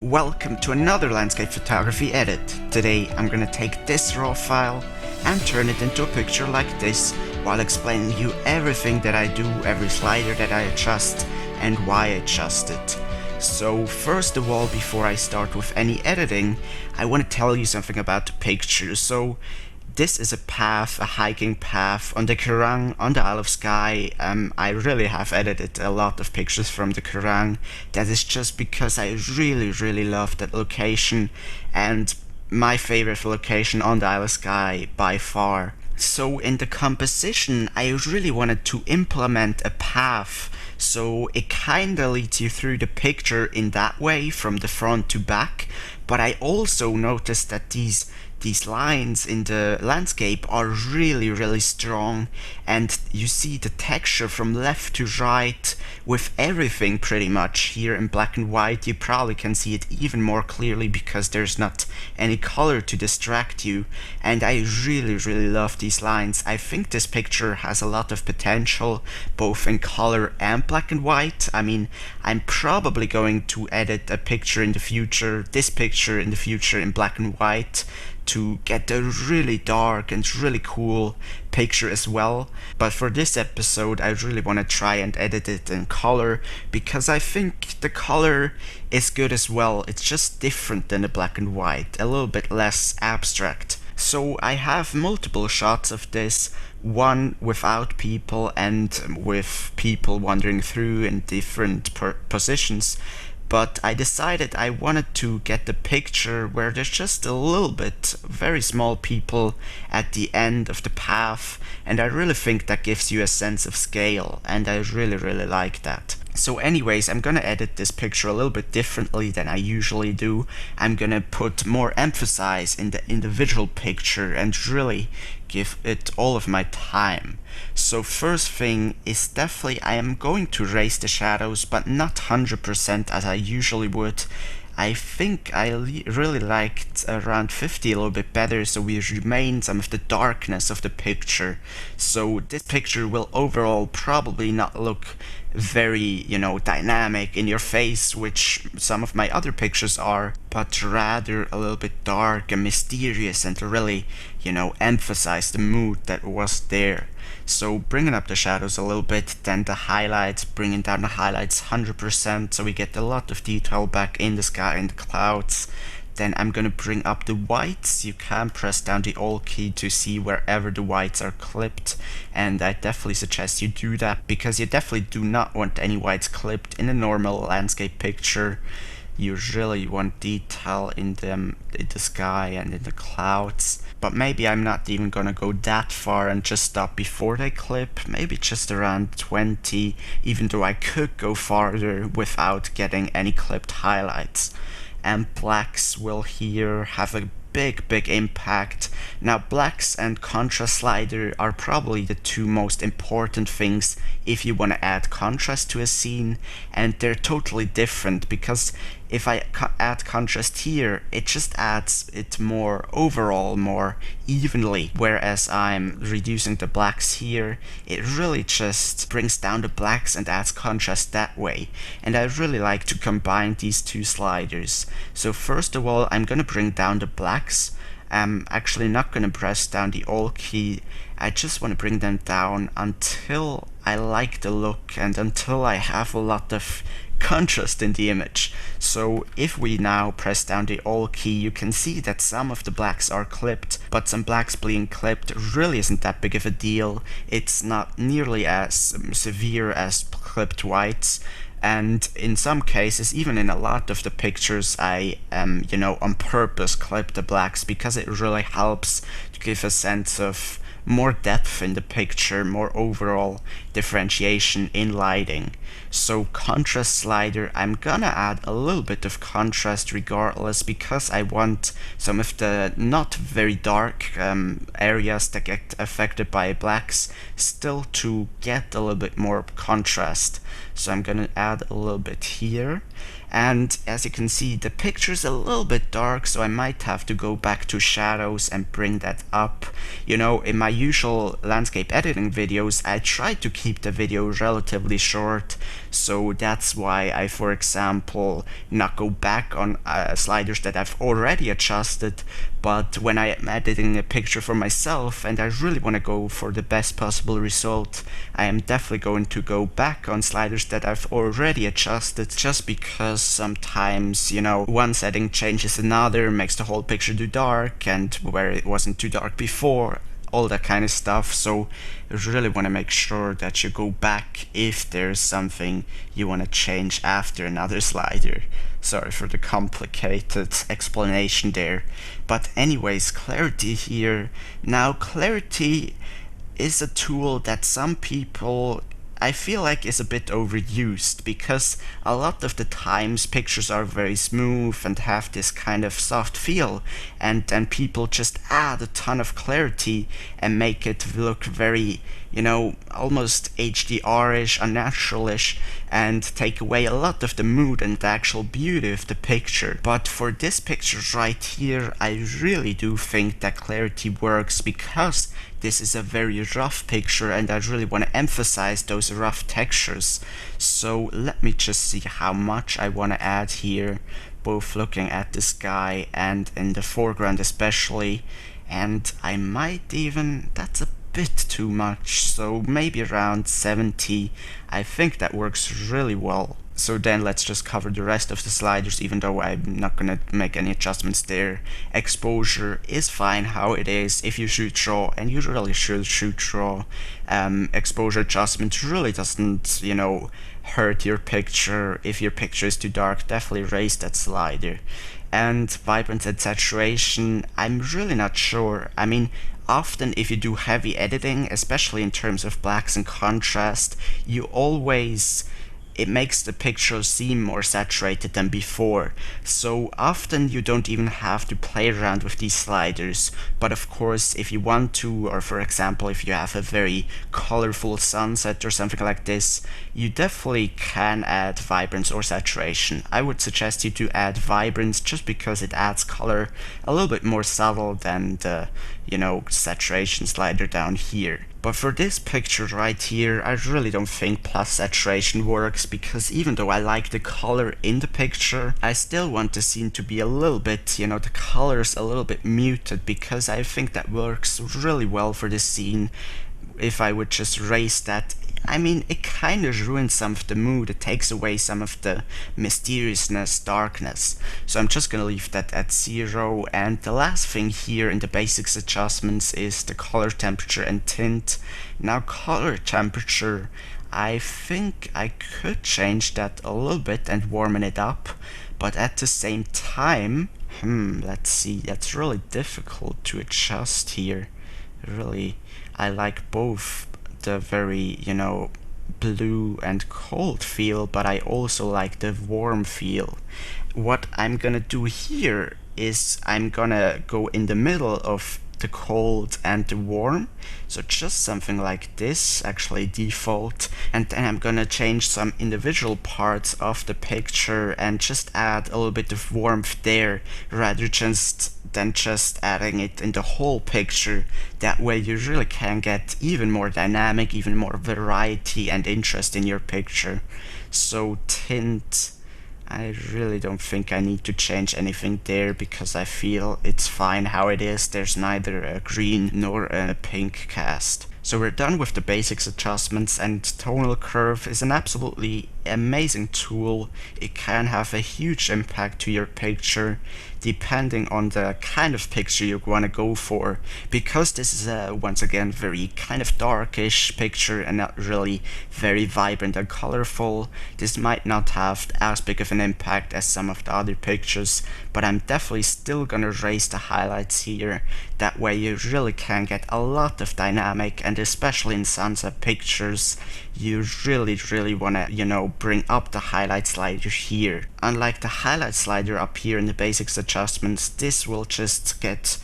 Welcome to another landscape photography edit. Today I'm gonna take this raw file and turn it into a picture like this while explaining you everything that I do, every slider that I adjust and why I adjust it. So first of all, before I start with any editing, I want to tell you something about the picture. So this is a path, a hiking path on the Quiraing on the Isle of Skye. I really have edited a lot of pictures from the Quiraing. That is just because I really love that location, and my favorite location on the Isle of Skye by far. So in the composition, I really wanted to implement a path, so it kinda leads you through the picture in that way from the front to back. But I also noticed that these lines in the landscape are really strong, and you see the texture from left to right with everything pretty much. Here in black and white you probably can see it even more clearly because there's not any color to distract you, and I really love these lines. I think this picture has a lot of potential both in color and black and white. I mean, I'm probably going to edit a picture in the future, this picture in the future in black and white, to get a really dark and really cool picture as well. But for this episode I really want to try and edit it in color because I think the color is good as well. It's just different than the black and white, a little bit less abstract. So I have multiple shots of this, one without people and with people wandering through in different positions. But I decided I wanted to get the picture where there's just a little bit, very small people at the end of the path, and I really think that gives you a sense of scale, and I really like that. So anyways, I'm gonna edit this picture a little bit differently than I usually do. I'm gonna put more emphasis in the individual picture and really give it all of my time. So first thing is definitely I am going to raise the shadows, but not 100% as I usually would. I think I really liked around 50 a little bit better, so we remain some of the darkness of the picture. So this picture will overall probably not look very, dynamic in your face, which some of my other pictures are, but rather a little bit dark and mysterious and to really, emphasize the mood that was there. So bringing up the shadows a little bit, then the highlights, bringing down the highlights 100% so we get a lot of detail back in the sky and the clouds. Then I'm gonna bring up the whites. You can press down the Alt key to see wherever the whites are clipped, and I definitely suggest you do that because you definitely do not want any whites clipped in a normal landscape picture. You really want detail in them, in the sky and in the clouds. But maybe I'm not even gonna go that far and just stop before they clip, maybe just around 20, even though I could go farther without getting any clipped highlights. And blacks will here have a big impact. Now blacks and contrast slider are probably the two most important things if you want to add contrast to a scene, and they're totally different because if I add contrast here, it just adds it more overall, more evenly, whereas I'm reducing the blacks here, it really just brings down the blacks and adds contrast that way. And I really like to combine these two sliders. So first of all, I'm gonna bring down the blacks. I'm actually not gonna press down the Alt key. I just want to bring them down until I like the look and until I have a lot of contrast in the image. So if we now press down the Alt key, you can see that some of the blacks are clipped, but some blacks being clipped really isn't that big of a deal. It's not nearly as severe as clipped whites. And in some cases, even in a lot of the pictures, I on purpose clip the blacks because it really helps to give a sense of more depth in the picture, more overall differentiation in lighting. So contrast slider, I'm gonna add a little bit of contrast regardless because I want some of the not very dark areas that get affected by blacks still to get a little bit more contrast. So I'm gonna add a little bit here. And as you can see, the picture is a little bit dark, so I might have to go back to shadows and bring that up. You know, in my usual landscape editing videos, I try to keep the video relatively short, so that's why I, for example, not go back on sliders that I've already adjusted. But when I am editing a picture for myself and I really want to go for the best possible result, I am definitely going to go back on sliders that I've already adjusted, just because sometimes, you know, one setting changes another, makes the whole picture too dark, and where it wasn't too dark before, all that kind of stuff. So you really want to make sure that you go back if there's something you want to change after another slider. Sorry for the complicated explanation there. But anyways, clarity here. Now, clarity is a tool that some people, I feel like, is a bit overused, because a lot of the times pictures are very smooth and have this kind of soft feel, and then people just add a ton of clarity and make it look very, you know, almost HDR-ish, unnaturalish, and take away a lot of the mood and the actual beauty of the picture. But for this picture right here, I really do think that clarity works, because this is a very rough picture and I really want to emphasize those rough textures. So let me just see how much I want to add here, both looking at the sky and in the foreground especially. And I might even, that's a bit too much, so maybe around 70. I think that works really well. So then let's just cover the rest of the sliders, even though I'm not gonna make any adjustments there. Exposure is fine how it is if you shoot RAW, and you really should shoot RAW. Exposure adjustment really doesn't, you know, hurt your picture. If your picture is too dark, definitely raise that slider. And vibrance and saturation, I'm really not sure. I mean, often if you do heavy editing, especially in terms of blacks and contrast, you always, it makes the picture seem more saturated than before. So often you don't even have to play around with these sliders. But of course, if you want to, or for example, if you have a very colorful sunset or something like this, you definitely can add vibrance or saturation. I would suggest you to add vibrance, just because it adds color a little bit more subtle than the, you know, saturation slider down here. But for this picture right here, I really don't think plus saturation works, because even though I like the color in the picture, I still want the scene to be a little bit, you know, the colors a little bit muted, because I think that works really well for the scene. If I would just raise that, I mean, it kind of ruins some of the mood, it takes away some of the mysteriousness, darkness. So I'm just gonna leave that at 0. And the last thing here in the basics adjustments is the color temperature and tint. Now, color temperature, I think I could change that a little bit and warm it up, but at the same time, let's see, that's really difficult to adjust here. Really, I like both the very, you know, blue and cold feel, but I also like the warm feel. What I'm gonna do here is I'm gonna go in the middle of the cold and the warm, so just something like this, actually default, and then I'm gonna change some individual parts of the picture and just add a little bit of warmth there, rather than just adding it in the whole picture. That way you really can get even more dynamic, even more variety and interest in your picture. So tint, I really don't think I need to change anything there, because I feel it's fine how it is. There's neither a green nor a pink cast. So we're done with the basics adjustments, and Tonal Curve is an absolutely amazing tool. It can have a huge impact to your picture, depending on the kind of picture you want to go for. Because this is a, once again, very kind of darkish picture and not really very vibrant and colorful, this might not have as big of an impact as some of the other pictures, but I'm definitely still gonna raise the highlights here. That way you really can get a lot of dynamic, and especially in sunset pictures, you really wanna, you know, bring up the highlight slider here. Unlike the highlight slider up here in the basics adjustments, this will just get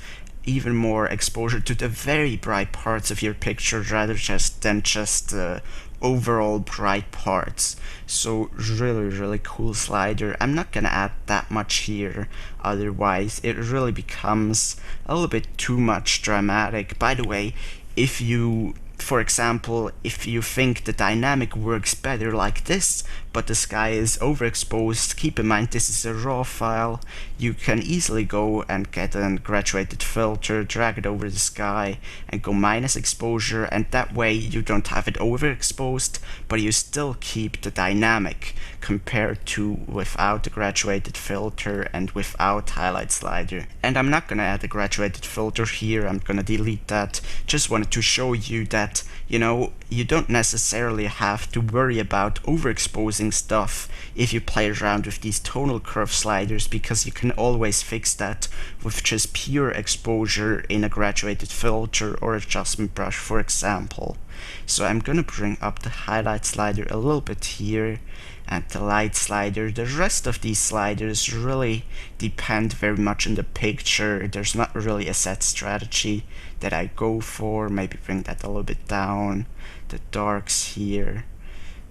even more exposure to the very bright parts of your picture, rather than just the overall bright parts. So really cool slider. I'm not gonna add that much here, otherwise it really becomes a little bit too much dramatic. By the way, if you, for example, if you think the dynamic works better like this, but the sky is overexposed, keep in mind this is a raw file. You can easily go and get a graduated filter, drag it over the sky, and go minus exposure, and that way you don't have it overexposed, but you still keep the dynamic compared to without the graduated filter and without highlight slider. And I'm not gonna add a graduated filter here, I'm gonna delete that. Just wanted to show you that, you know, you don't necessarily have to worry about overexposing stuff if you play around with these tonal curve sliders, because you can always fix that with just pure exposure in a graduated filter or adjustment brush, for example. So I'm gonna bring up the highlight slider a little bit here, and the light slider. The rest of these sliders really depend very much on the picture. There's not really a set strategy that I go for. Maybe bring that a little bit down. The darks here.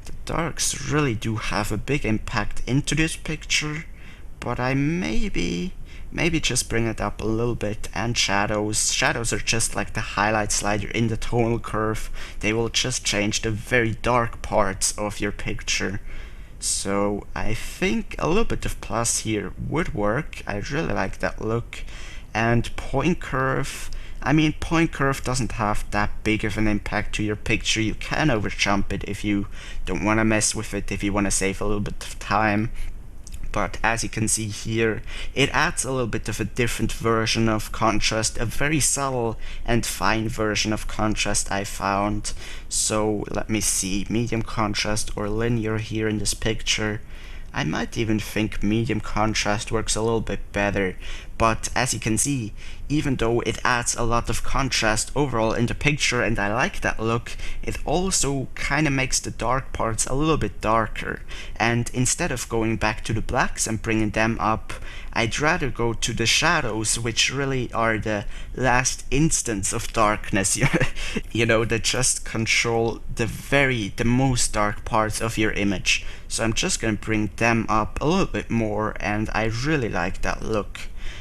The darks really do have a big impact into this picture, but I maybe just bring it up a little bit. And shadows are just like the highlight slider in the tonal curve. They will just change the very dark parts of your picture. So I think a little bit of plus here would work. I really like that look. And point curve, I mean, point curve doesn't have that big of an impact to your picture. You can overjump it if you don't want to mess with it, if you want to save a little bit of time. But as you can see here, it adds a little bit of a different version of contrast, a very subtle and fine version of contrast I found. So let me see, medium contrast or linear here in this picture. I might even think medium contrast works a little bit better, but as you can see, even though it adds a lot of contrast overall in the picture and I like that look, it also kind of makes the dark parts a little bit darker. And instead of going back to the blacks and bringing them up, I'd rather go to the shadows, which really are the last instance of darkness, you know, that just control the most dark parts of your image. So I'm just gonna bring them up a little bit more, and I really like that look.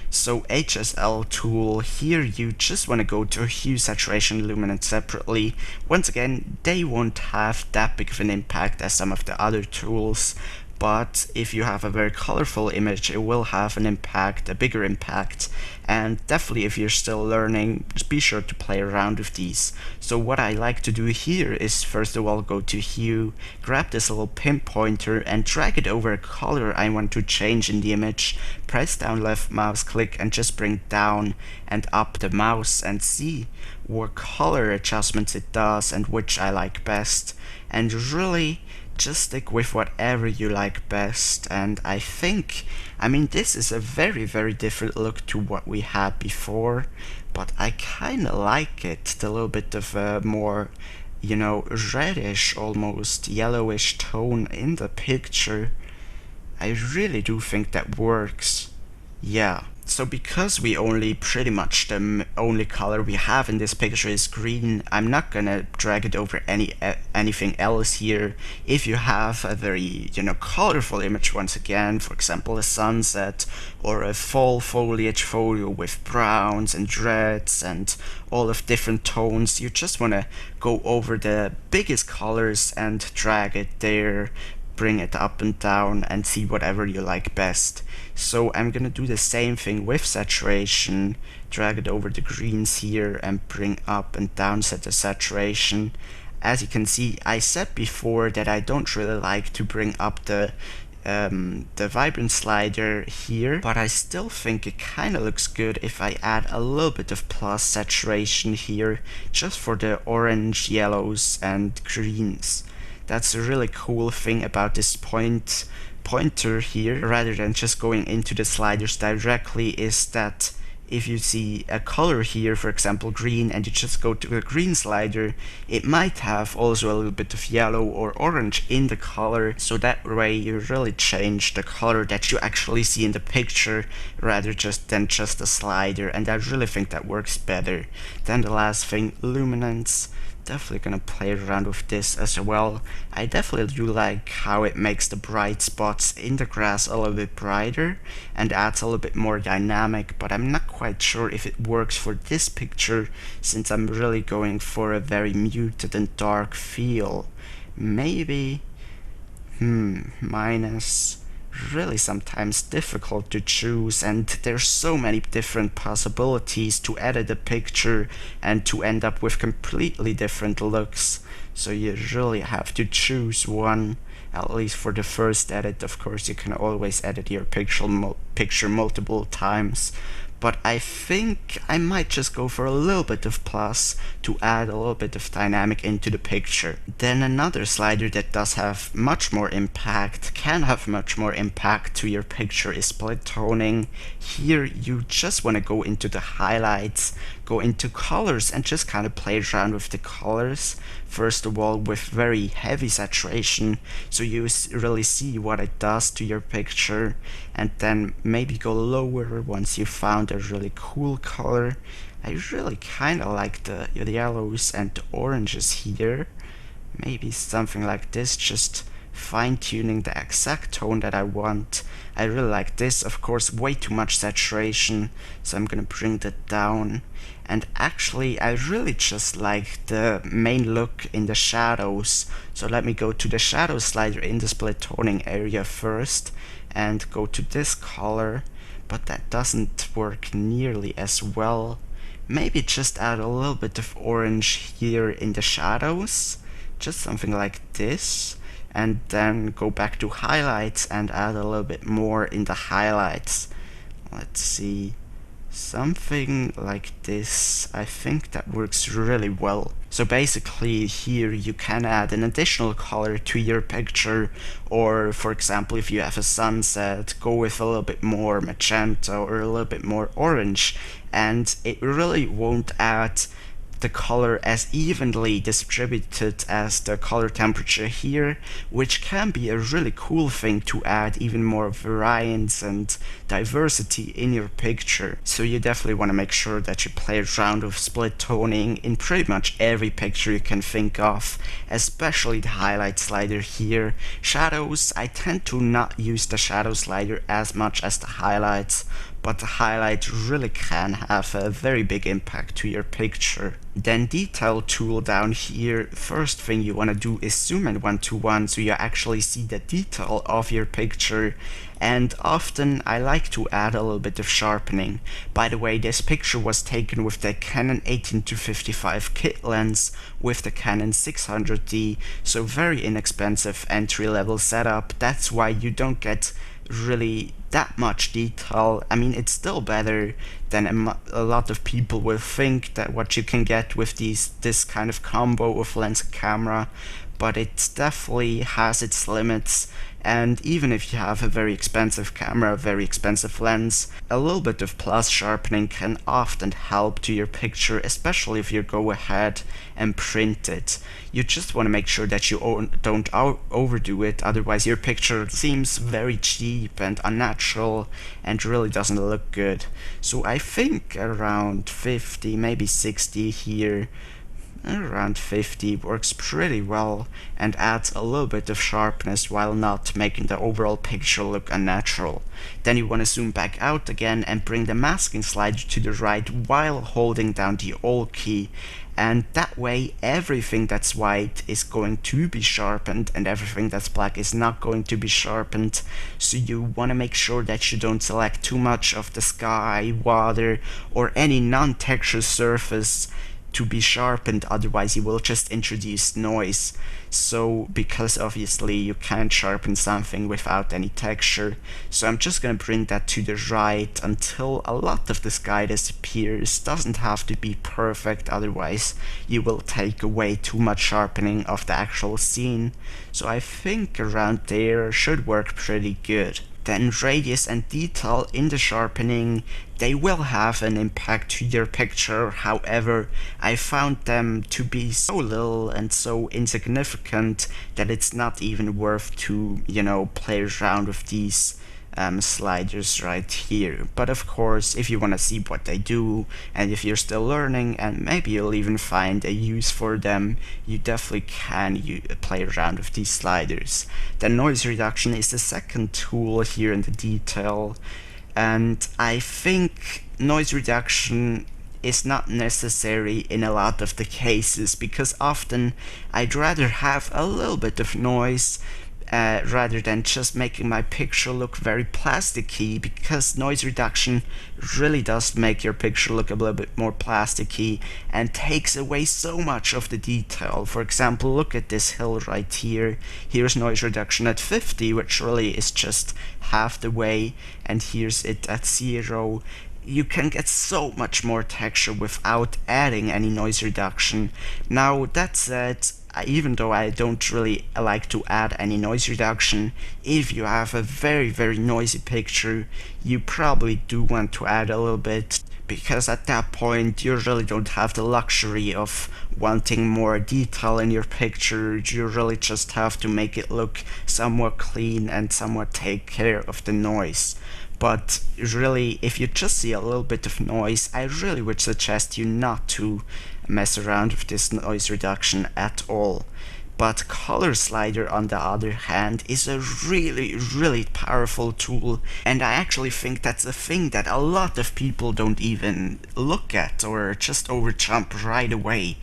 So HSL tool, here you just want to go to hue, saturation, luminance separately. Once again, they won't have that big of an impact as some of the other tools, but if you have a very colorful image, it will have an impact, a bigger impact. And definitely if you're still learning, just be sure to play around with these. So what I like to do here is first of all go to hue, grab this little pinpointer and drag it over a color I want to change in the image, press down left mouse click and just bring down and up the mouse and see what color adjustments it does and which I like best. And really just stick with whatever you like best. And I think, I mean, this is a very different look to what we had before, but I kind of like it, the little bit of a more, you know, reddish, almost yellowish tone in the picture. I really do think that works. Yeah. So because we only pretty much the only color we have in this picture is green, I'm not gonna drag it over anything else here. If you have a very, you know, colorful image, once again, for example a sunset or a fall foliage photo with browns and reds and all of different tones, you just wanna go over the biggest colors and drag it there, bring it up and down and see whatever you like best. So I'm gonna do the same thing with saturation, drag it over the greens here and bring up and down set the saturation. As you can see, I said before that I don't really like to bring up the vibrant slider here, but I still think it kind of looks good if I add a little bit of plus saturation here just for the orange, yellows and greens. That's a really cool thing about this pointer here, rather than just going into the sliders directly, is that if you see a color here, for example green, and you just go to the green slider, it might have also a little bit of yellow or orange in the color, so that way you really change the color that you actually see in the picture rather than just the slider, and I really think that works better. Then the last thing, luminance. Definitely gonna play around with this as well. I definitely do like how it makes the bright spots in the grass a little bit brighter and adds a little bit more dynamic, but I'm not quite sure if it works for this picture since I'm really going for a very muted and dark feel. Maybe minus. Really sometimes difficult to choose, and there's so many different possibilities to edit a picture and to end up with completely different looks, so you really have to choose one. At least for the first edit. Of course you can always edit your picture multiple times, but I think I might just go for a little bit of plus to add a little bit of dynamic into the picture. Then another slider that does have much more impact, can have much more impact to your picture, is split toning. Here you just want to go into the highlights, go into colors and just kind of play around with the colors. First of all with very heavy saturation, so you really see what it does to your picture, and then maybe go lower once you found a really cool color. I really kind of like the yellows and the oranges here. Maybe something like this, just fine-tuning the exact tone that I want. I really like this. Of course, way too much saturation, so I'm gonna bring that down. And actually, I really just like the main look in the shadows. So let me go to the shadow slider in the split toning area first and go to this color, but that doesn't work nearly as well. Maybe just add a little bit of orange here in the shadows, just something like this, and then go back to highlights and add a little bit more in the highlights. Let's see, something like this. I think that works really well. So basically here you can add an additional color to your picture, or for example if you have a sunset, go with a little bit more magenta or a little bit more orange, and it really won't add the color as evenly distributed as the color temperature here, which can be a really cool thing to add even more variance and diversity in your picture. So you definitely want to make sure that you play around with split toning in pretty much every picture you can think of, especially the highlight slider here. Shadows, I tend to not use the shadow slider as much as the highlights, but the highlight really can have a very big impact to your picture. Then detail tool down here, first thing you want to do is zoom in 1:1 so you actually see the detail of your picture, and often I like to add a little bit of sharpening. By the way, this picture was taken with the Canon 18-55 kit lens with the Canon 600D, so very inexpensive entry-level setup. That's why you don't get really that much detail. I mean, it's still better than a lot of people will think that what you can get with this kind of combo of lens and camera, but it definitely has its limits. And even if you have a very expensive camera, a very expensive lens, a little bit of plus sharpening can often help to your picture, especially if you go ahead and print it. You just want to make sure that you don't overdo it, otherwise your picture seems very cheap and unnatural and really doesn't look good. So I think around 50, maybe 60 here. Around 50 works pretty well and adds a little bit of sharpness while not making the overall picture look unnatural. Then you want to zoom back out again and bring the masking slider to the right while holding down the Alt key, and that way everything that's white is going to be sharpened and everything that's black is not going to be sharpened. So you want to make sure that you don't select too much of the sky, water, or any non-texture surface to be sharpened, otherwise you will just introduce noise. So because obviously you can't sharpen something without any texture, so I'm just gonna bring that to the right until a lot of the sky disappears. Doesn't have to be perfect, otherwise you will take away too much sharpening of the actual scene. So I think around there should work pretty good. Then radius and detail in the sharpening, they will have an impact to your picture. However, I found them to be so little and so insignificant that it's not even worth to, play around with these sliders right here. But of course, if you want to see what they do, and if you're still learning, and maybe you'll even find a use for them, you definitely can play around with these sliders. Then noise reduction is the second tool here in the detail, and I think noise reduction is not necessary in a lot of the cases, because often I'd rather have a little bit of noise rather than just making my picture look very plasticky, because noise reduction really does make your picture look a little bit more plasticky and takes away so much of the detail. For example, look at this hill right here. Here's noise reduction at 50, which really is just half the way, and here's it at 0. You can get so much more texture without adding any noise reduction. Now, that said, even though I don't really like to add any noise reduction, if you have a very noisy picture, you probably do want to add a little bit, because at that point you really don't have the luxury of wanting more detail in your picture. You really just have to make it look somewhat clean and somewhat take care of the noise. But really, if you just see a little bit of noise, I really would suggest you not to mess around with this noise reduction at all. But color slider, on the other hand, is a really powerful tool, and I actually think that's a thing that a lot of people don't even look at or just overjump right away.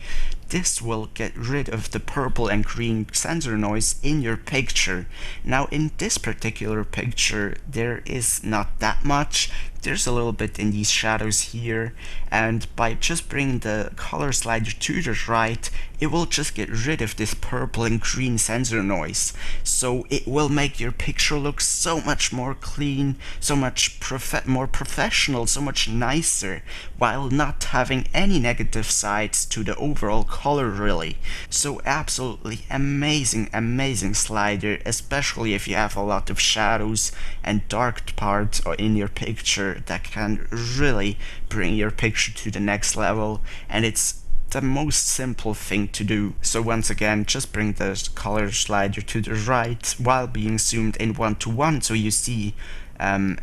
This will get rid of the purple and green sensor noise in your picture. Now, in this particular picture, there is not that much. There's a little bit in these shadows here, and by just bringing the color slider to the right, it will just get rid of this purple and green sensor noise. So it will make your picture look so much more clean, so much more professional, so much nicer, while not having any negative sides to the overall color really. So absolutely amazing slider, especially if you have a lot of shadows and dark parts in your picture that can really bring your picture to the next level, and it's the most simple thing to do. So once again, just bring the color slider to the right while being zoomed in 1:1 so you see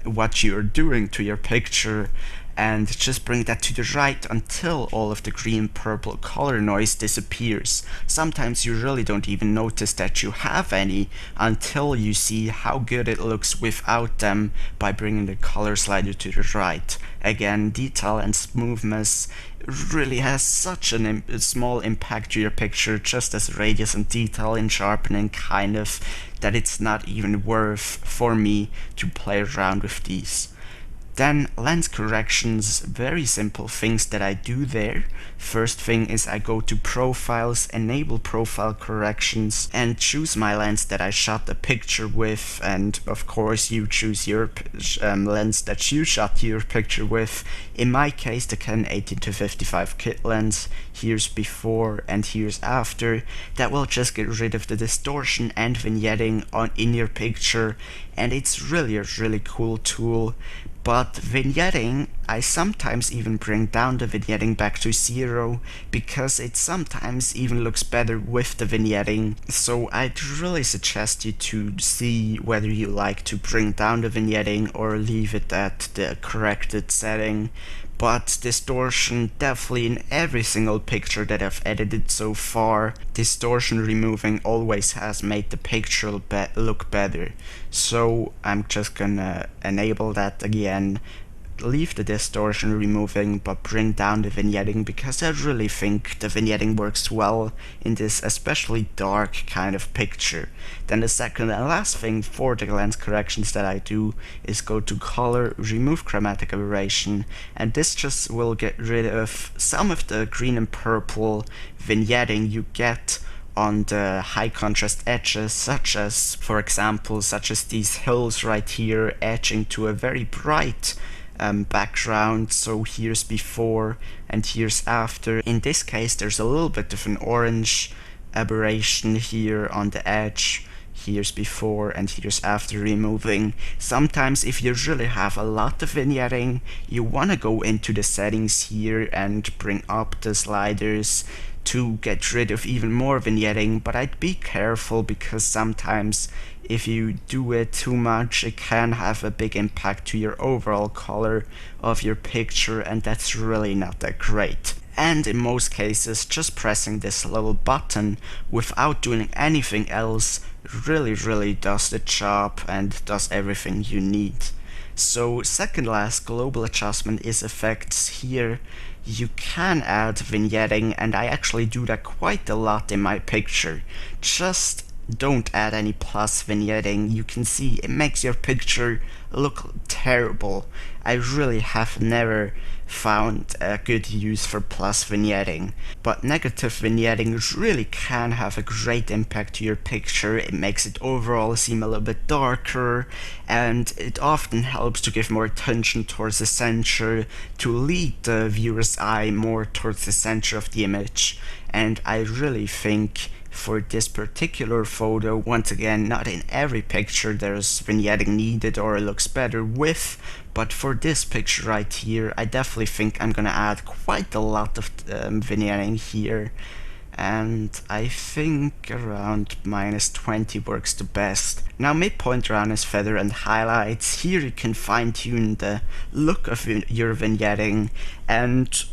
what you're doing to your picture, and just bring that to the right until all of the green purple color noise disappears. Sometimes you really don't even notice that you have any until you see how good it looks without them by bringing the color slider to the right. Again, detail and smoothness really has such a small impact to your picture, just as radius and detail in sharpening kind of, that it's not even worth for me to play around with these. Then lens corrections, very simple things that I do there. First thing is I go to profiles, enable profile corrections, and choose my lens that I shot the picture with, and of course you choose your lens that you shot your picture with. In my case, the Canon 18-55 kit lens. Here's before and here's after. That will just get rid of the distortion and vignetting in your picture, and it's really a really cool tool. But vignetting, I sometimes even bring down the vignetting back to 0, because it sometimes even looks better with the vignetting. So I'd really suggest you to see whether you like to bring down the vignetting or leave it at the corrected setting. But distortion, definitely in every single picture that I've edited so far, distortion removing always has made the picture look better. So I'm just gonna enable that again, leave the distortion removing but bring down the vignetting, because I really think the vignetting works well in this especially dark kind of picture. Then the second and last thing for the lens corrections that I do is go to color, remove chromatic aberration, and this just will get rid of some of the green and purple vignetting you get on the high contrast edges, such as, for example, these hills right here edging to a very bright background. So here's before and here's after. In this case, there's a little bit of an orange aberration here on the edge. Here's before and here's after removing. Sometimes if you really have a lot of vignetting, you want to go into the settings here and bring up the sliders to get rid of even more vignetting, but I'd be careful because sometimes if you do it too much, it can have a big impact to your overall color of your picture, and that's really not that great. And in most cases, just pressing this little button without doing anything else really does the job and does everything you need. So second last global adjustment is effects. Here you can add vignetting, and I actually do that quite a lot in my picture. Just don't add any plus vignetting. You can see it makes your picture look terrible. I really have never found a good use for plus vignetting, but negative vignetting really can have a great impact to your picture. It makes it overall seem a little bit darker, and it often helps to give more attention towards the center, to lead the viewer's eye more towards the center of the image. And I really think for this particular photo, once again, not in every picture there's vignetting needed or it looks better with, but for this picture right here, I definitely think I'm gonna add quite a lot of vignetting here, and I think around -20 works the best. Now midpoint around his feather and highlights, here you can fine tune the look of your vignetting, and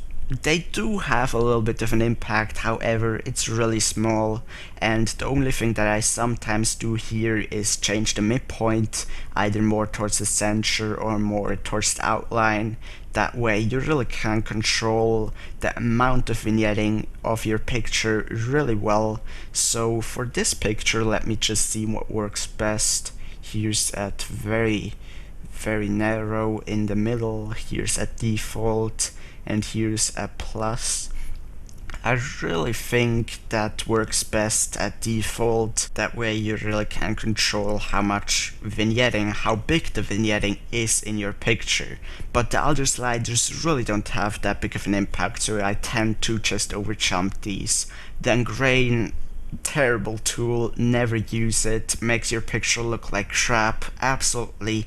they do have a little bit of an impact. However, it's really small, and the only thing that I sometimes do here is change the midpoint either more towards the center or more towards the outline. That way you really can control the amount of vignetting of your picture really well. So for this picture, let me just see what works best. Here's at very narrow in the middle, here's at default, and here's a plus. I really think that works best at default. That way you really can control how much vignetting, how big the vignetting is in your picture. But the other sliders really don't have that big of an impact, so I tend to just overjump these. Then grain, terrible tool, never use it, makes your picture look like crap, absolutely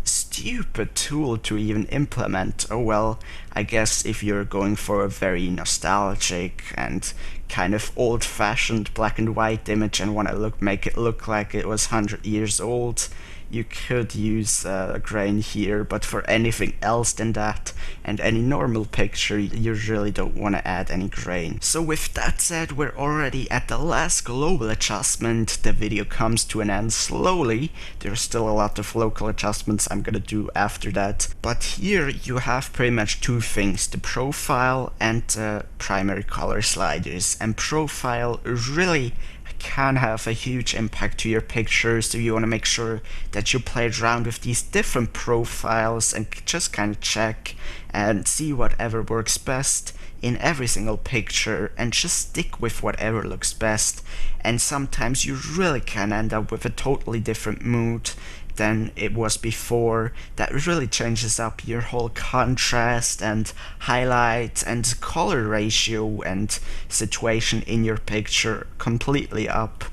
stupid tool to even implement. Oh well, I guess if you're going for a very nostalgic and kind of old-fashioned black and white image and want to make it look like it was 100 years old, you could use grain here, but for anything else than that and any normal picture, you really don't want to add any grain. So with that said, we're already at the last global adjustment. The video comes to an end slowly. There's still a lot of local adjustments I'm gonna do after that, but here you have pretty much two things: the profile and the primary color sliders. And profile really can have a huge impact to your picture, so you want to make sure that you play around with these different profiles and just kind of check and see whatever works best in every single picture, and just stick with whatever looks best. And sometimes you really can end up with a totally different mood than it was before. That really changes up your whole contrast and highlight and color ratio and situation in your picture completely up.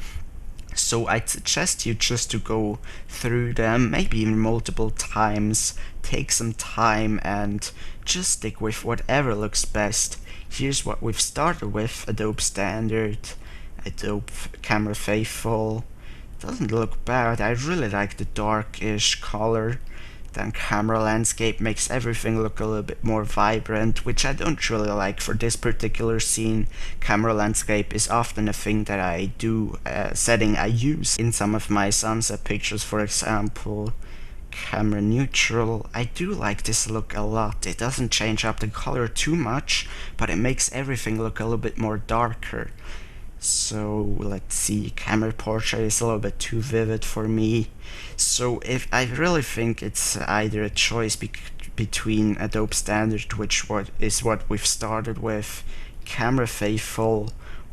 So I'd suggest you just to go through them, maybe even multiple times, take some time and just stick with whatever looks best. Here's what we've started with: Adobe Standard, Adobe Camera Faithful. Doesn't look bad. I really like the darkish color. Then Camera Landscape makes everything look a little bit more vibrant, which I don't really like for this particular scene. Camera Landscape is often a thing that I do, setting I use in some of my sunset pictures, for example. Camera Neutral, I do like this look a lot. It doesn't change up the color too much, but it makes everything look a little bit more darker. So let's see, Camera Portrait is a little bit too vivid for me. So if I really think it's either a choice between Adobe Standard, which is what we've started with, Camera Faithful,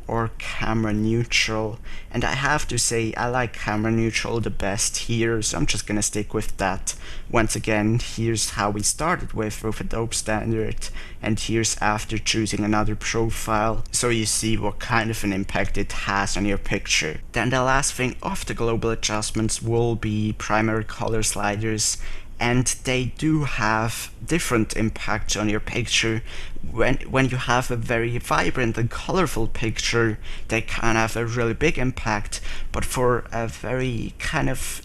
or Camera Neutral. And I have to say, I like Camera Neutral the best here, so I'm just gonna stick with that. Once again, here's how we started with Adobe Standard, and here's after choosing another profile, so you see what kind of an impact it has on your picture. Then the last thing of the global adjustments will be primary color sliders. and they do have different impacts on your picture. When you have a very vibrant and colorful picture, they can have a really big impact, but for a very kind of,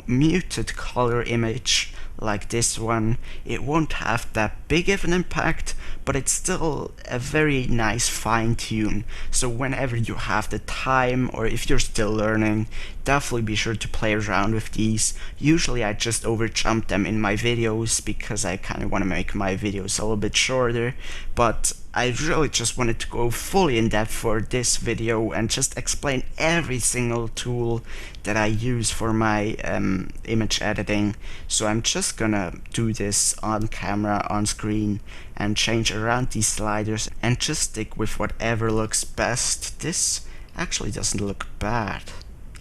muted color image like this one, it won't have that big of an impact, but it's still a very nice fine tune. So whenever you have the time, or if you're still learning, definitely be sure to play around with these. Usually I just overjump them in my videos because I kind of want to make my videos a little bit shorter, but I really just wanted to go fully in depth for this video and just explain every single tool that I use for my image editing. So I'm just gonna do this on camera, on screen, and change around these sliders and just stick with whatever looks best. This actually doesn't look bad.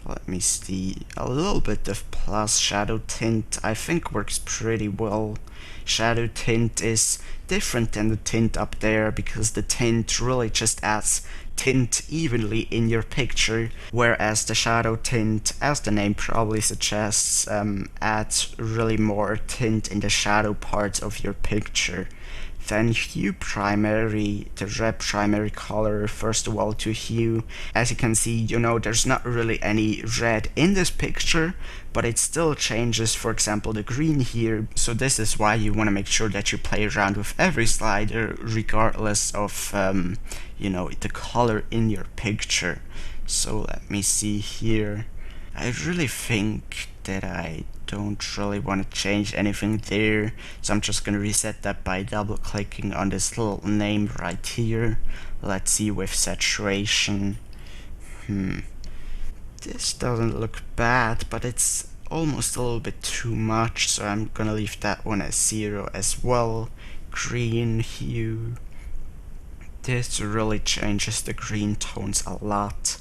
Let me see, a little bit of plus shadow tint I think works pretty well. Shadow tint is different than the tint up there because the tint really just adds tint evenly in your picture, whereas the shadow tint, as the name probably suggests, adds really more tint in the shadow parts of your picture. Then hue primary, the red primary color, first of all to hue. As you can see, there's not really any red in this picture, but it still changes, for example, the green here. So this is why you want to make sure that you play around with every slider regardless of, the color in your picture. So let me see here. I really think that I don't really want to change anything there, so I'm just gonna reset that by double clicking on this little name right here. Let's see with saturation. This doesn't look bad, but it's almost a little bit too much, so I'm gonna leave that one as 0 as well. Green hue. This really changes the green tones a lot.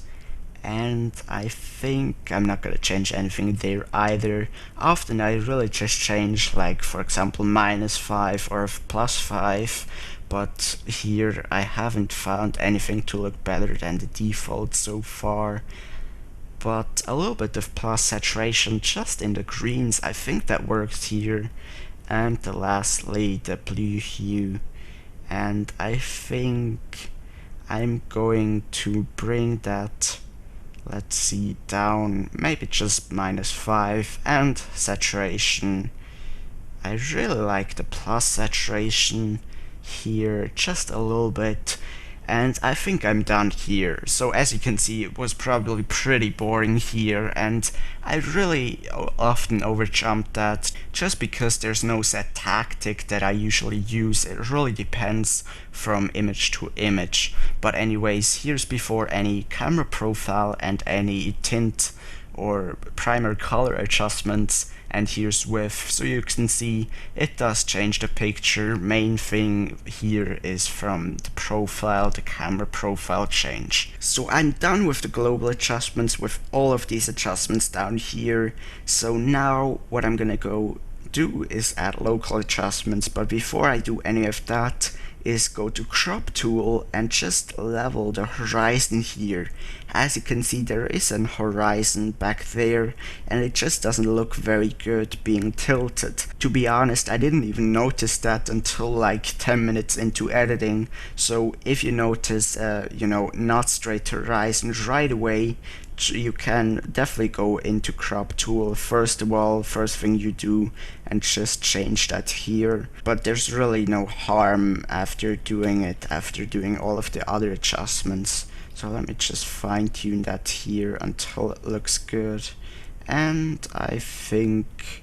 And I think I'm not gonna change anything there either. Often I really just change, like, for example, -5 or +5, but here I haven't found anything to look better than the default so far. But a little bit of plus saturation just in the greens, I think that works here. And lastly, the blue hue. And I think I'm going to bring that, let's see, down, maybe just -5, and saturation. I really like the plus saturation here, just a little bit, and I think I'm done here. So as you can see, it was probably pretty boring here, and I really often overjump that just because there's no set tactic that I usually use. It really depends from image to image. But anyways, here's before any camera profile and any tint or primer color adjustments, and here's with. So you can see it does change the picture. Main thing here is from the profile, the camera profile change. So I'm done with the global adjustments, with all of these adjustments down here. So now what I'm gonna go do is add local adjustments, but before I do any of that, is go to crop tool and just level the horizon here. As you can see, there is an horizon back there, and it just doesn't look very good being tilted. To be honest, I didn't even notice that until like 10 minutes into editing. So if you notice not straight horizon right away, you can definitely go into crop tool first of all, first thing you do, and just change that here. But there's really no harm after doing it, after doing all of the other adjustments. So let me just fine tune that here until it looks good, and I think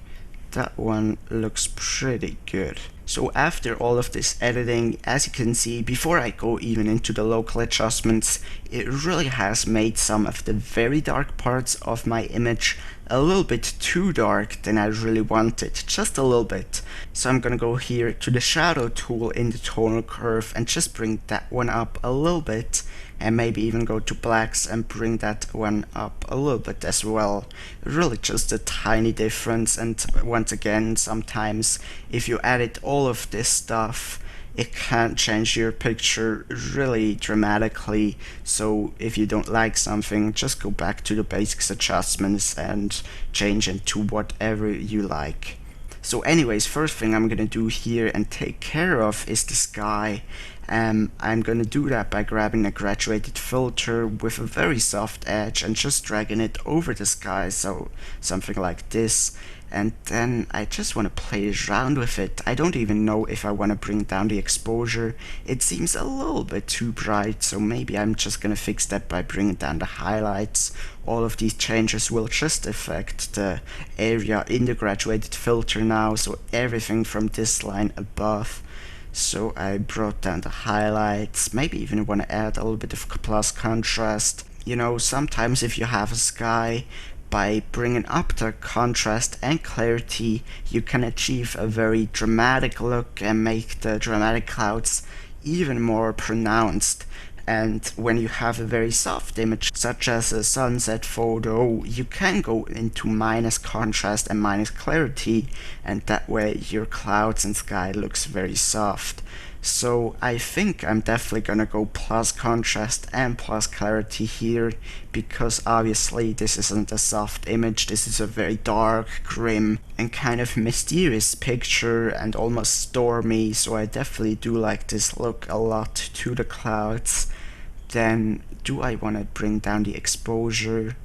that one looks pretty good. So after all of this editing, as you can see, before I go even into the local adjustments, it really has made some of the very dark parts of my image a little bit too dark than I really wanted, just a little bit. So I'm gonna go here to the shadow tool in the tonal curve and just bring that one up a little bit, and maybe even go to blacks and bring that one up a little bit as well. Really just a tiny difference, and once again, sometimes if you edit all of this stuff, it can change your picture really dramatically. So if you don't like something, just go back to the basics adjustments and change it to whatever you like. So anyways, first thing I'm gonna do here and take care of is the sky. I'm gonna do that by grabbing a graduated filter with a very soft edge and just dragging it over the sky, so something like this. And then I just want to play around with it. I don't even know if I want to bring down the exposure. It seems a little bit too bright, so maybe I'm just gonna fix that by bringing down the highlights. All of these changes will just affect the area in the graduated filter now, so everything from this line above. So I brought down the highlights, maybe even want to add a little bit of plus contrast. You know, sometimes if you have a sky, by bringing up the contrast and clarity, you can achieve a very dramatic look and make the dramatic clouds even more pronounced. And when you have a very soft image, such as a sunset photo, you can go into minus contrast and minus clarity, and that way your clouds and sky looks very soft. So I think I'm definitely gonna go plus contrast and plus clarity here, because obviously this isn't a soft image, this is a very dark, grim, and kind of mysterious picture and almost stormy, so I definitely do like this look a lot to the clouds. Then do I want to bring down the exposure?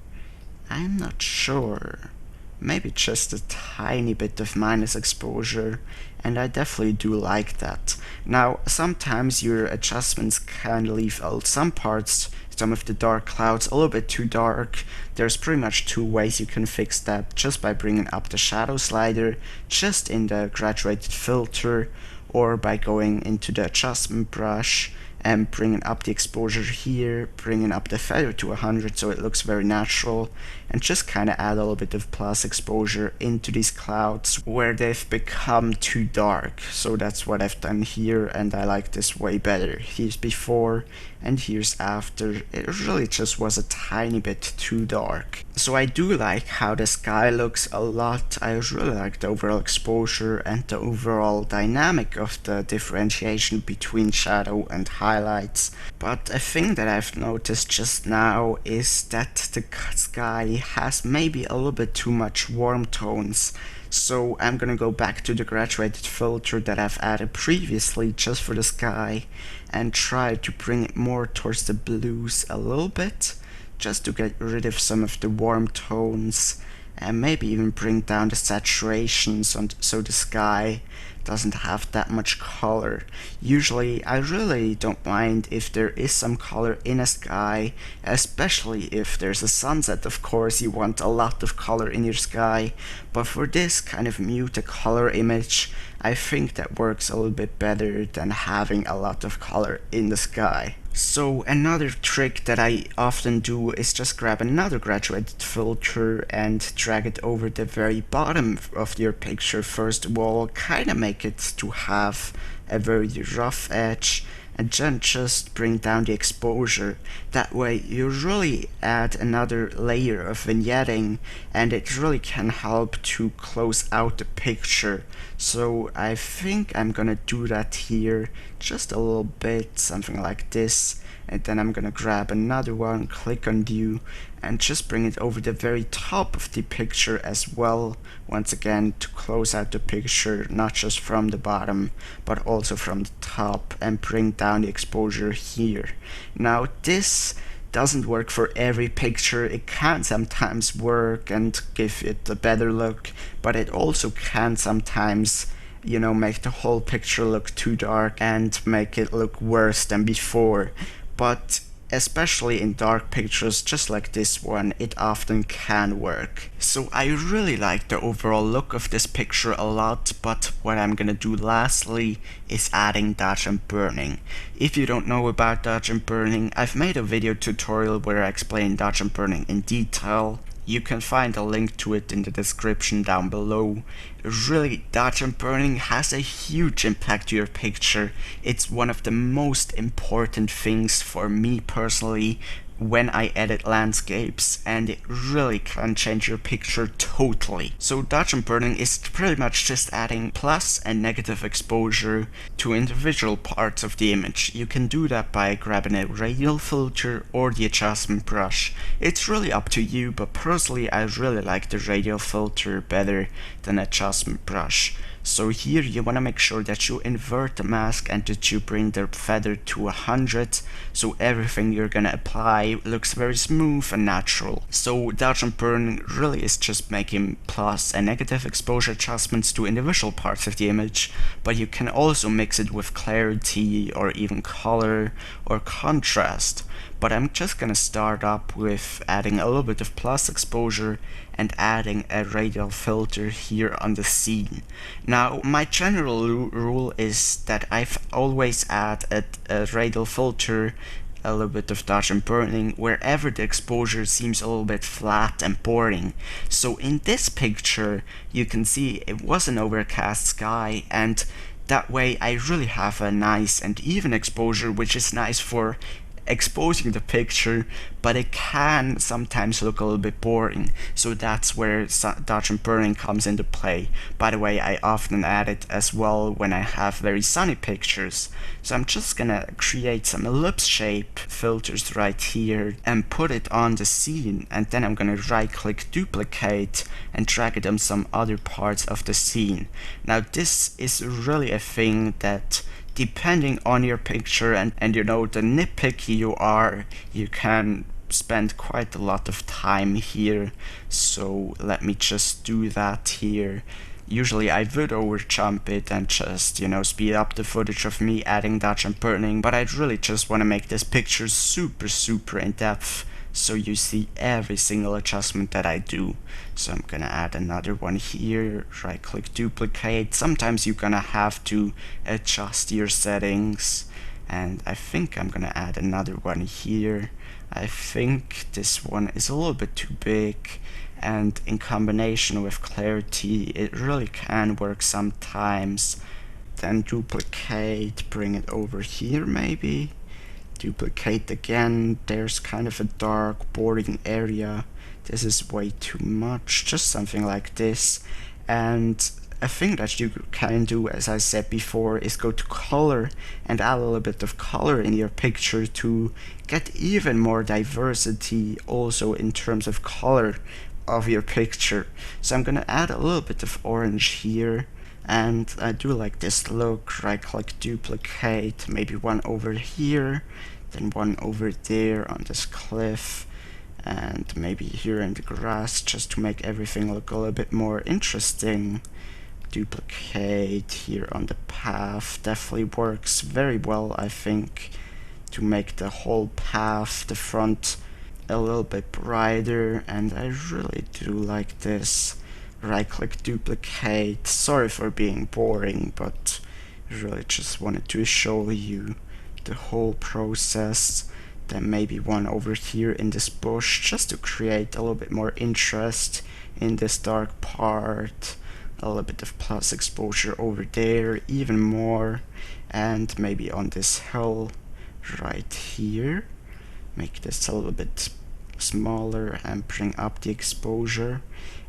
I'm not sure. Maybe just a tiny bit of minus exposure, and I definitely do like that. Now, sometimes your adjustments can leave out some parts, some of the dark clouds, a little bit too dark. There's pretty much two ways you can fix that, just by bringing up the shadow slider just in the graduated filter, or by going into the adjustment brush and bringing up the exposure here, bringing up the feather to 100 so it looks very natural, and just kind of add a little bit of plus exposure into these clouds where they've become too dark. So that's what I've done here, and I like this way better. Here's before and here's after. It really just was a tiny bit too dark. So I do like how the sky looks a lot. I really like the overall exposure and the overall dynamic of the differentiation between shadow and highlights. But a thing that I've noticed just now is that the sky has maybe a little bit too much warm tones. So I'm gonna go back to the graduated filter that I've added previously just for the sky and try to bring it more towards the blues a little bit, just to get rid of some of the warm tones, and maybe even bring down the saturation so the sky doesn't have that much color. Usually I really don't mind if there is some color in a sky, especially if there's a sunset. Of course you want a lot of color in your sky, but for this kind of muted color image, I think that works a little bit better than having a lot of color in the sky. So another trick that I often do is just grab another graduated filter and drag it over the very bottom of your picture first of all, kind of make it to have a very rough edge, and then just bring down the exposure. That way you really add another layer of vignetting, and it really can help to close out the picture. So I think I'm gonna do that here just a little bit, something like this, and then I'm gonna grab another one, click on view, and just bring it over the very top of the picture as well, once again to close out the picture, not just from the bottom but also from the top, and bring down the exposure here. Now this doesn't work for every picture. It can sometimes work and give it a better look, but it also can sometimes, you know, make the whole picture look too dark and make it look worse than before. But especially in dark pictures just like this one, it often can work. So I really like the overall look of this picture a lot, but what I'm gonna do lastly is adding dodge and burning. If you don't know about dodge and burning, I've made a video tutorial where I explain dodge and burning in detail. You can find a link to it in the description down below. Really, dodge and burning has a huge impact to your picture. It's one of the most important things for me personally when I edit landscapes, and it really can change your picture totally. So dodge and burning is pretty much just adding plus and negative exposure to individual parts of the image. You can do that by grabbing a radial filter or the adjustment brush. It's really up to you, but personally I really like the radial filter better than adjustment brush. So here you want to make sure that you invert the mask and that you bring the feather to 100, so everything you're gonna apply looks very smooth and natural. So dodge and burn really is just making plus and negative exposure adjustments to individual parts of the image, but you can also mix it with clarity or even color or contrast. But I'm just gonna start up with adding a little bit of plus exposure and adding a radial filter here on the scene. Now, my general rule is that I've always add a radial filter, a little bit of dodge and burning wherever the exposure seems a little bit flat and boring. So in this picture, you can see it was an overcast sky, and that way I really have a nice and even exposure, which is nice for exposing the picture, but it can sometimes look a little bit boring, so that's where dodge and burning comes into play. By the way, I often add it as well when I have very sunny pictures. So I'm just gonna create some ellipse shape filters right here and put it on the scene, and then I'm gonna right click duplicate and drag it on some other parts of the scene. Now this is really a thing that, depending on your picture and you know the nitpicky you are, you can spend quite a lot of time here. So let me just do that here. Usually I would overjump it and just, you know, speed up the footage of me adding dodge and burning, but I really just want to make this picture super in depth, so you see every single adjustment that I do. So I'm gonna add another one here, right click duplicate. Sometimes you're gonna have to adjust your settings, and I think I'm gonna add another one here. I think this one is a little bit too big, and in combination with clarity it really can work sometimes. Then duplicate, bring it over here maybe. Duplicate again, there's kind of a dark boring area. This is way too much, just something like this. And a thing that you can do, as I said before, is go to color and add a little bit of color in your picture to get even more diversity also in terms of color of your picture. So I'm gonna add a little bit of orange here, and I do like this look. Right click duplicate, maybe one over here, then one over there on this cliff, and maybe here in the grass, just to make everything look a little bit more interesting. Duplicate here on the path, definitely works very well, I think, to make the whole path, the front, a little bit brighter, and I really do like this. Right click duplicate. Sorry for being boring, but really just wanted to show you the whole process. Then maybe one over here in this bush, just to create a little bit more interest in this dark part. A little bit of plus exposure over there, even more, and maybe on this hill right here. Make this a little bit smaller and bring up the exposure.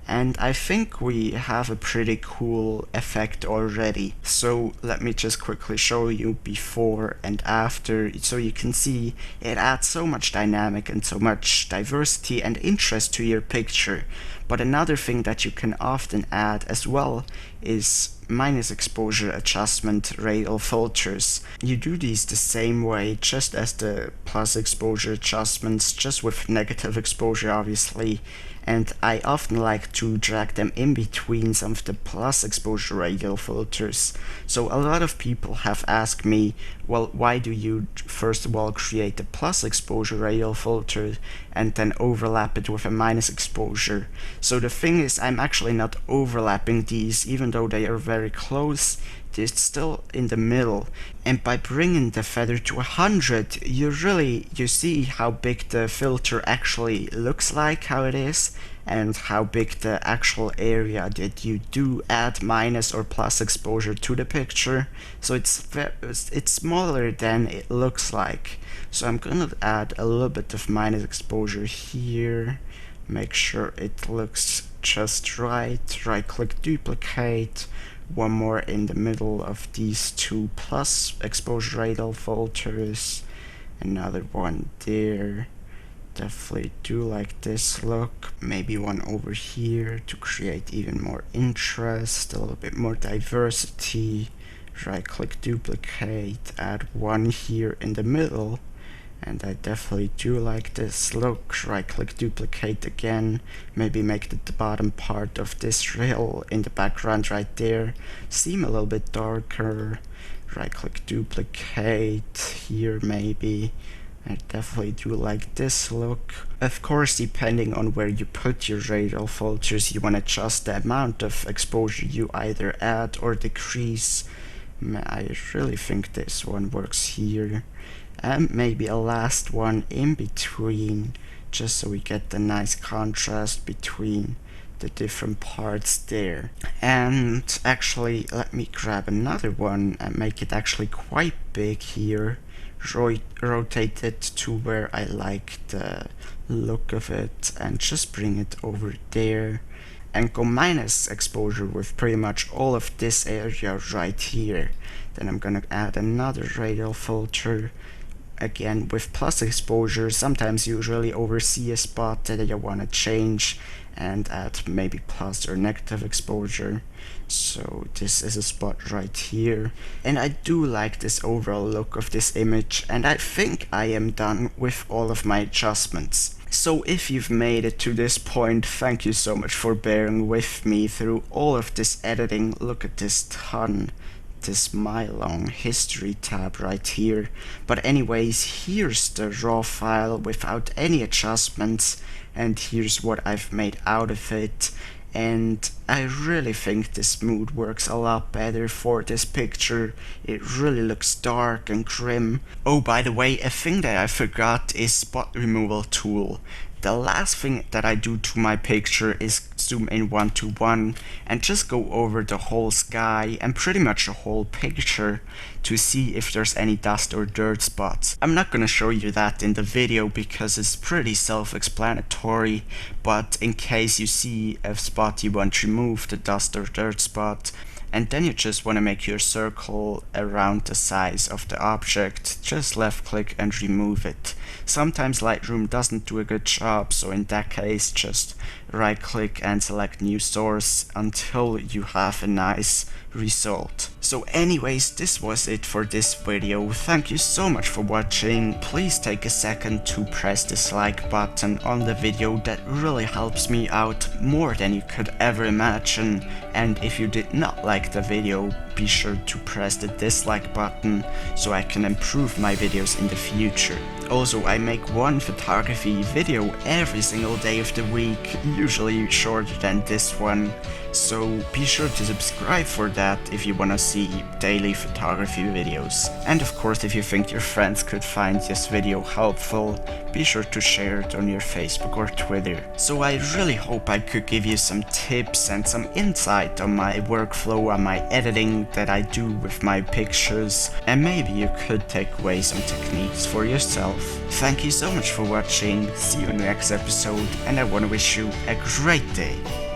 And I think we have a pretty cool effect already. So let me just quickly show you before and after, so you can see it adds so much dynamic and so much diversity and interest to your picture. But another thing that you can often add as well is minus exposure adjustment radial filters. You do these the same way just as the plus exposure adjustments, just with negative exposure obviously, and I often like to drag them in between some of the plus exposure radial filters. So a lot of people have asked me, well, why do you first of all create the plus exposure radial filter and then overlap it with a minus exposure? So the thing is, I'm actually not overlapping these, even though they are very close. It's still in the middle, and by bringing the feather to 100, you see how big the filter actually looks like, how it is, and how big the actual area that you do add minus or plus exposure to the picture. So it's smaller than it looks like. So I'm gonna add a little bit of minus exposure here, make sure it looks just right. Right click duplicate, one more in the middle of these two plus exposure radial filters, another one there. Definitely do like this look, maybe one over here to create even more interest, a little bit more diversity. Right click duplicate, add one here in the middle, and I definitely do like this look. Right click duplicate again, maybe make the bottom part of this rail in the background right there seem a little bit darker. Right click duplicate here maybe. I definitely do like this look. Of course, depending on where you put your radial filters, you want to adjust the amount of exposure you either add or decrease. I really think this one works here. And maybe a last one in between, just so we get the nice contrast between the different parts there. And actually, let me grab another one and make it actually quite big here. Rotate it to where I like the look of it and just bring it over there, and go minus exposure with pretty much all of this area right here. Then I'm gonna add another radial filter, again with plus exposure. Sometimes you really oversee a spot that you want to change and add maybe plus or negative exposure. So this is a spot right here, and I do like this overall look of this image, and I think I am done with all of my adjustments. So if you've made it to this point, thank you so much for bearing with me through all of this editing. Look at this mile long history tab right here. But anyways, here's the raw file without any adjustments, and here's what I've made out of it. And I really think this mood works a lot better for this picture. It really looks dark and grim. Oh, by the way, a thing that I forgot is spot removal tool. The last thing that I do to my picture is zoom in 1:1 and just go over the whole sky and pretty much the whole picture to see if there's any dust or dirt spots. I'm not gonna show you that in the video because it's pretty self-explanatory, but in case you see a spot you want to remove, the dust or dirt spot, and then you just want to make your circle around the size of the object, just left click and remove it. Sometimes Lightroom doesn't do a good job, so in that case just right click and select new source until you have a nice result. So anyways, this was it for this video. Thank you so much for watching. Please take a second to press this like button on the video. That really helps me out more than you could ever imagine. And if you did not like the video, be sure to press the dislike button so I can improve my videos in the future. Also, I make one photography video every single day of the week, usually shorter than this one, so be sure to subscribe for that if you wanna see daily photography videos. And of course, if you think your friends could find this video helpful, be sure to share it on your Facebook or Twitter. So I really hope I could give you some tips and some insight on my workflow and my editing that I do with my pictures, and maybe you could take away some techniques for yourself. Thank you so much for watching, see you in the next episode, and I want to wish you a great day.